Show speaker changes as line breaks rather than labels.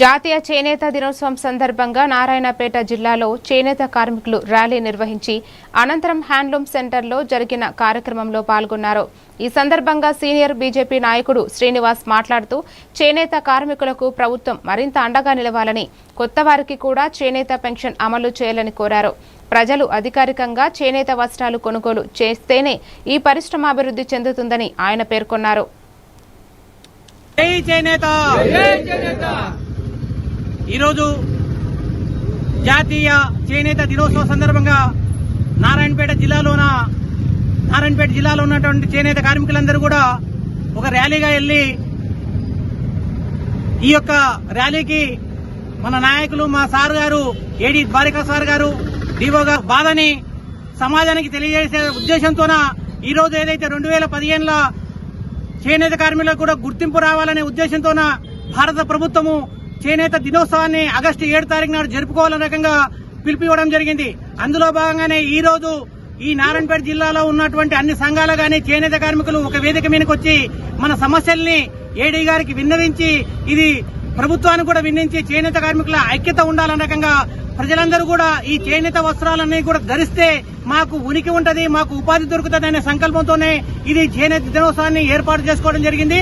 జాతీయ చేనేత దినోత్సవం సందర్భంగా నారాయణపేట జిల్లాలో చేనేత కార్మికులు ర్యాలీ నిర్వహించి అనంతరం హ్యాండ్లూమ్ సెంటర్లో జరిగిన కార్యక్రమంలో పాల్గొన్నారు. ఈ సందర్భంగా సీనియర్ బీజేపీ నాయకుడు శ్రీనివాస్ మాట్లాడుతూ చేనేత కార్మికులకు ప్రభుత్వం మరింత అండగా నిలవాలని, కొత్తవారికి కూడా చేనేత పెన్షన్ అమలు చేయాలని కోరారు. ప్రజలు అధికారికంగా చేనేత వస్త్రాలు కొనుగోలు చేస్తేనే ఈ పరిశ్రమ అభివృద్ధి చెందుతుందని ఆయన పేర్కొన్నారు.
ఈరోజు జాతీయ చేనేత దినోత్సవం సందర్భంగా నారాయణపేట జిల్లాలో ఉన్నటువంటి చేనేత కార్మికులందరూ కూడా ఒక ర్యాలీగా వెళ్లి ఈ యొక్క ర్యాలీకి మన నాయకులు మా సార్ గారు ఏడి ద్వారికా సార్ గారు డివో గారు బాధని సమాజానికి తెలియజేసే ఉద్దేశంతోన ఈరోజు ఏదైతే 2015లో చేనేత కార్మికులకు కూడా గుర్తింపు రావాలనే ఉద్దేశంతోన భారత ప్రభుత్వము చేనేత దినోత్సవాన్ని ఆగస్టు 7 తారీఖు నాడు జరుపుకోవాలనే రకంగా పిలుపునివ్వడం జరిగింది. అందులో భాగంగానే ఈ రోజు ఈ నారాయణపేట జిల్లాలో ఉన్నటువంటి అన్ని సంఘాలు గాని చేనేత కార్మికులు ఒక వేదిక మీదకి వచ్చి మన సమస్యల్ని ఏడీ గారికి విన్నవించి, ఇది ప్రభుత్వానికి కూడా విన్నవించి చేనేత కార్మికుల ఐక్యత ఉండాలనే రకంగా ప్రజలందరూ కూడా ఈ చేనేత వస్త్రాలన్నీ కూడా ధరిస్తే మాకు ఉనికి ఉంటది, మాకు ఉపాధి దొరుకుతుంది అనే సంకల్పంతోనే ఇది చేనేత దినోత్సవాన్ని ఏర్పాటు చేసుకోవడం జరిగింది.